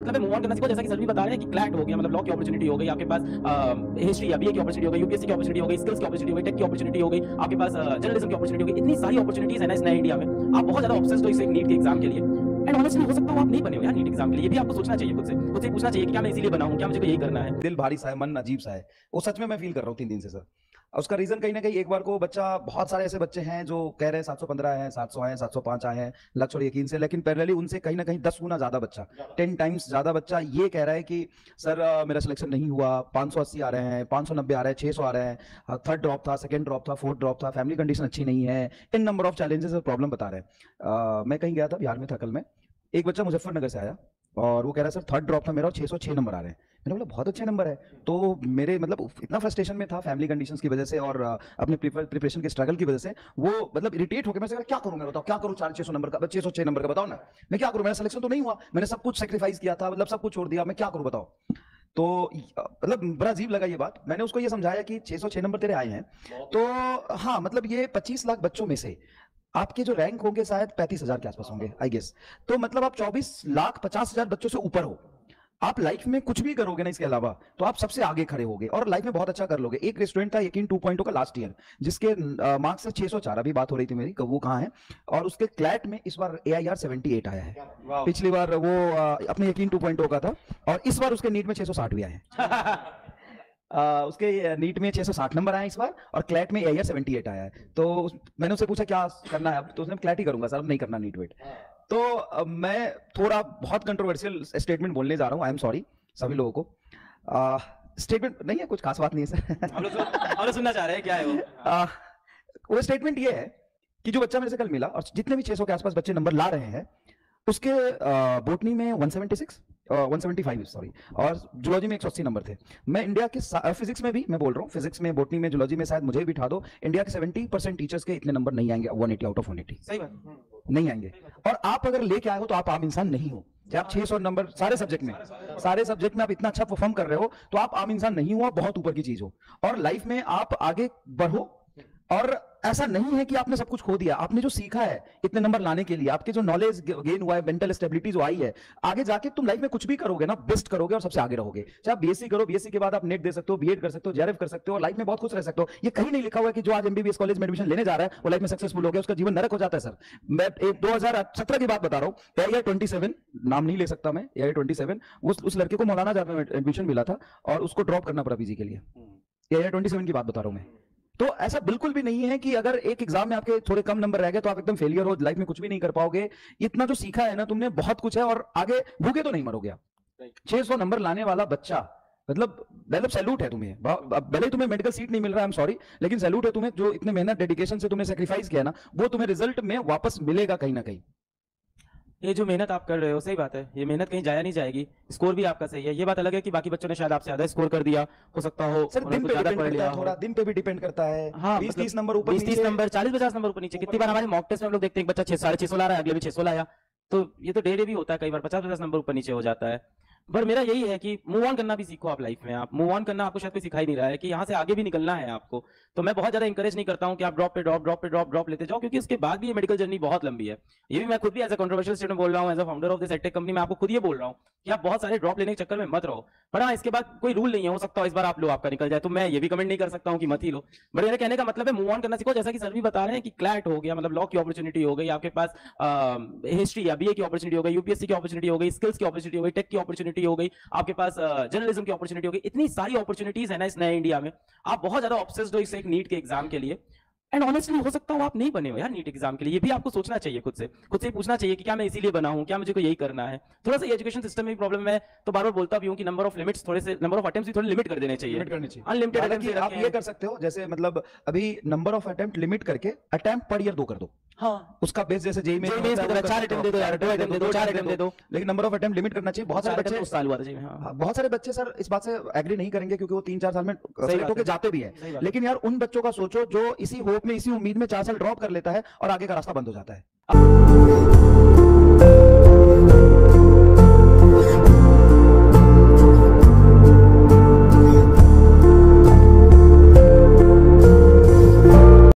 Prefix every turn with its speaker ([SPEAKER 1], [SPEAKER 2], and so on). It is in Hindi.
[SPEAKER 1] मतलब मूव ऑन करना सीखो, जैसा कि सर भी बता रहे हैं कि क्लैट हो गया, मतलब लॉ की अपॉर्चुनिटी हो गई आपके पास, हिस्ट्री या बीए की अपॉर्चुनिटी हो गई, यूपीएससी की अपॉर्चुनिटी हो गई, स्किल्स की अपॉर्चुनिटी हो गई, टेक की अपॉर्चुनिटी हो गई, आपके पास जर्नलिज्म की अपॉर्चुनिटी हो गई। इतनी सारी अपॉर्चुनिटीज है ना इस नए इंडिया में। आप बहुत ज्यादा ऑब्सेस्ड हो इस एक नीट के एग्जाम के लिए। एंड ऑनेस्टली हो सकता है आप नहीं बने हो यार नीट एग्जाम के लिए। ये भी आपको सोचना चाहिए, खुद से पूछना चाहिए कि क्या मैं इसीलिए बना हूं, क्या मुझे यही करना है।
[SPEAKER 2] दिल भारी सा है, मन अजीब सा है। वो सच में मैं फील कर रहा हूँ 3 दिन से सर। उसका रीजन कहीं ना कहीं एक बार को बच्चा, बहुत सारे ऐसे बच्चे हैं जो कह रहे हैं 715 हैं, 700 हैं, 705 आए हैं, लक्ष्य और यकीन से, लेकिन पैरेलली उनसे कहीं ना कहीं 10 गुना ज्यादा बच्चा, 10 टाइम्स ज्यादा बच्चा ये कह रहा है कि सर मेरा सिलेक्शन नहीं हुआ, 580 आ रहे हैं, 590 आ रहे हैं, 600 आ रहे हैं, थर्ड ड्रॉप था, सेकंड ड्रॉप था, फोर्थ ड्रॉप था, फैमिली कंडीशन अच्छी नहीं है, इन नंबर ऑफ चैलेंजेस और प्रॉब्लम बता रहे हैं। मैं कहीं गया था, बिहार में था कल में, एक बच्चा मुजफ्फरनगर से आया और वो कह रहा है सर थर्ड ड्रॉप था मेरा और 606 नंबर आ रहे हैं। मैंने बोला बहुत अच्छे नंबर है। तो मेरे मतलब इतना फ्रस्ट्रेशन में था फैमिली कंडीशंस की वजह से और अपने प्रिपरेशन के स्ट्रगल की वजह से, वो मतलब इरिटेट होकर मैं क्या करूं, मैं बताओ क्या करूं, 400-600 नंबर का, 606 नंबर का बताओ ना, मैं क्या करूं, मेरा सिलेक्शन तो नहीं हुआ, मैंने सब कुछ सेक्रीफाइस किया था, मतलब सब कुछ छोड़ दिया, मैं क्या करूं बताओ। तो मतलब बड़ा अजीब लगा ये बात। मैंने उसको ये समझाया कि 606 नंबर तेरे आए हैं, तो हाँ मतलब ये 25 लाख बच्चों में से आपके जो रैंक होंगे शायद 35,000 के आसपास होंगे आई गेस। तो मतलब आप 24,50,000 बच्चों से ऊपर हो। आप लाइफ में कुछ भी करोगे ना इसके अलावा तो आप सबसे आगे खड़े होगे और लाइफ में बहुत अच्छा कर लोगे। एक रेस्टोरेंट था यकीन 2.0 का लास्ट ईयर, जिसके मार्क्स से 604, अभी बात हो रही थी मेरी, वो कहाँ है, और उसके क्लैट में इस बार AIR 78 आया है। पिछली बार वो अपने यकीन 2.0 का था और इस बार उसके नीट में 660 भी आए हैं। उसके नीट में 660 नंबर आए इस बार और क्लैट में AIR 78 आया है। तो मैंने उससे पूछा क्या करना है अब, तो उसने क्लैट ही करूंगा सर, अब नहीं करना नीट वेट। तो मैं थोड़ा बहुत कंट्रोवर्शियल स्टेटमेंट बोलने जा रहा हूँ, आई एम सॉरी सभी लोगों को। स्टेटमेंट नहीं है, कुछ खास बात नहीं है सर।
[SPEAKER 1] हम लोग सुनना चाह रहे हैं क्या है वो।
[SPEAKER 2] वो स्टेटमेंट ये है कि जो बच्चा मेरे से कल मिला और जितने भी 600 के आसपास बच्चे नंबर ला रहे हैं, उसके बोटनी में 176, 175 सॉरी, और जूलॉजी में 180 नंबर थे। मैं इंडिया के फिजिक्स में भी मैं बोल रहा हूँ, फिजिक्स में, बोटनी में, जूलॉजी में शायद मुझे भी बिठा दो, इंडिया के 70% टीचर्स के इतने नंबर नहीं आएंगे, 180 आउट ऑफ 180
[SPEAKER 1] सही बात
[SPEAKER 2] नहीं आएंगे। और आप अगर लेके आए हो तो आप आम इंसान नहीं हो। जब आप 600 नंबर सारे सब्जेक्ट में आप इतना अच्छा परफॉर्म कर रहे हो तो आप आम इंसान नहीं हो, आप बहुत ऊपर की चीज हो। और लाइफ में आप आगे बढ़ो, और ऐसा नहीं है कि आपने सब कुछ खो दिया। आपने जो सीखा है इतने नंबर लाने के लिए, आपके जो नॉलेज गेन हुआ है, मेंटल स्टेबिलिटी जो आई है, आगे जाके तुम लाइफ में कुछ भी करोगे ना, बेस्ट करोगे और सबसे आगे रहोगे। चाहे आप बीएससी करो, बीएससी के बाद आप नेट दे सकते हो, बीएड कर सकते हो, जेआरएफ कर सकते हो और लाइफ में बहुत खुश रह सकते हो। ये कहीं नहीं लिखा हुआ है कि जो आज एमबीबीएस कॉलेज में एडमिशन लेने जा रहा है वो लाइफ में सक्सेसफुल हो गया, उसका जीवन नरक हो जाता है सर। मैं 2017 की बात बता रहा हूँ, AIR 27, नाम नहीं ले सकता मैं, AIR 27, उस लड़के को मौलाना जामे में एडमिशन मिला था और उसको ड्रॉप करना पड़ा पीजी के लिए। AIR 27 की बात बता रहा हूँ मैं। तो ऐसा बिल्कुल भी नहीं है कि अगर एक एग्जाम में आपके थोड़े कम नंबर रह गए तो आप एकदम फेलियर हो, लाइफ में कुछ भी नहीं कर पाओगे। इतना जो सीखा है ना तुमने, बहुत कुछ है और आगे भूखे तो नहीं मरोगे आप। 600 नंबर लाने वाला बच्चा, मतलब सैल्यूट है तुम्हें। भले ही तुम्हें मेडिकल सीट नहीं मिल रहा है, आई एम सॉरी, लेकिन सैल्यूट है तुम्हें, जो इतने मेहनत डेडिकेशन से तुमने सेक्रीफाइस किया ना, वो तुम्हें रिजल्ट में वापस मिलेगा कहीं ना कहीं।
[SPEAKER 1] ये जो मेहनत आप कर रहे हो सही बात है, ये मेहनत कहीं जाया नहीं जाएगी। स्कोर भी आपका सही है, ये बात अलग है कि बाकी बच्चों ने शायद आपसे ज्यादा स्कोर कर दिया, हो सकता हो
[SPEAKER 2] सर दिन पे डिपेंड करता है, थोड़ा दिन पे भी डिपेंड करता है।
[SPEAKER 1] हाँ
[SPEAKER 2] 20-30 नंबर ऊपर,
[SPEAKER 1] 20-30 नंबर, 40-50 नंबर ऊपर नीचे। कितनी बार हमारे मॉक टेस्ट में हम लोग देखते हैं बच्चा 600-650 ला रहा है, अगले भी 600 लाया। तो ये तो डे भी होता है, कई बार 50-50 नंबर ऊपर नीचे हो जाता है। पर मेरा यही है कि मूव ऑन करना भी सीखो आप लाइफ में। आप मूव ऑन करना आपको शायद कोई सिखा ही नहीं रहा है कि यहाँ से आगे भी निकलना है आपको। तो मैं बहुत ज्यादा इंकरेज नहीं करता हूँ कि आप ड्रॉप लेते जाओ, क्योंकि उसके बाद भी ये मेडिकल जर्नी बहुत लंबी है। ये भी मैं खुद भी एज अ कंट्रोवर्शियल स्टेटमेंट बोल रहा हूँ, as a founder of this edtech company मैं आपको खुद ये बोल रहा हूँ कि आप बहुत सारे ड्रॉप लेने के चक्कर में मत रहो। पर हाँ, इसके बाद कोई रूल नहीं है, हो सकता है इस बार आप लो, आपका निकल जाए, तो मैं ये भी कमेंट नहीं कर सकता हूँ कि मत ही लो। बट मेरे कहने का मतलब है मूव ऑन करना सीखो, जैसा कि सर भी बता रहे हैं कि क्लैट हो गया, मतलब लॉ की अपॉर्चुनिटी हो गई आपके पास, हिस्ट्री या बीए की अपॉर्चुनिटी हो गई, यूपीएससी की अपॉर्चुनिटी हो गई, स्किल्स की अपॉर्चुनिटी हो गई, टेक की अपॉर्चुनिटी हो गई, आपके पास जर्नलिज्म की अपॉर्चुनिटी हो गई। इतनी सारी अपॉर्चुनिटीज है ना इस नए इंडिया में। आप बहुत ज्यादा ऑब्सेस्ड हो इस एक नीट के एग्जाम के लिए। एंड ऑनेस्टली हो सकता है आप नहीं बने हो यार नीट एग्जाम के लिए। ये भी आपको सोचना चाहिए, खुद से पूछना चाहिए कि क्या मैं इसीलिए बना हूं, क्या मुझे को यही करना है। थोड़ा सा एजुकेशन सिस्टम में भी प्रॉब्लम है, तो बार बार बोलता भी हूं कि नंबर ऑफ लिमिट्स, थोड़े से नंबर ऑफ अटेम्प्ट्स भी थोड़े लिमिट कर देने चाहिए, अनलिमिटेड
[SPEAKER 2] हालांकि आप ये कर सकते हो, जैसे मतलब अभी नंबर ऑफ अटेम्प्ट लिमिट करके अटेम्प्ट पर ईयर 2 कर दो।
[SPEAKER 1] हाँ,
[SPEAKER 2] उसका बेस जैसे जेई में
[SPEAKER 1] 4 अटेम्प्ट दे दो यार, 2 अटेम्प्ट दे दो, 4 अटेम्प्ट दे दो,
[SPEAKER 2] लेकिन नंबर ऑफ अटेम्प्ट लिमिट करना चाहिए। बहुत सारे बच्चे
[SPEAKER 1] उस साल हुआ था जी। हाँ,
[SPEAKER 2] बहुत सारे बच्चे सर इस बात से एग्री नहीं करेंगे क्योंकि वो 3-4 साल में सेलेक्ट होकर जाते भी है। लेकिन यार उन बच्चों का सोचो जो इसी होप में, इसी उम्मीद में 4 साल ड्रॉप कर लेता है और आगे का रास्ता बंद हो जाता है।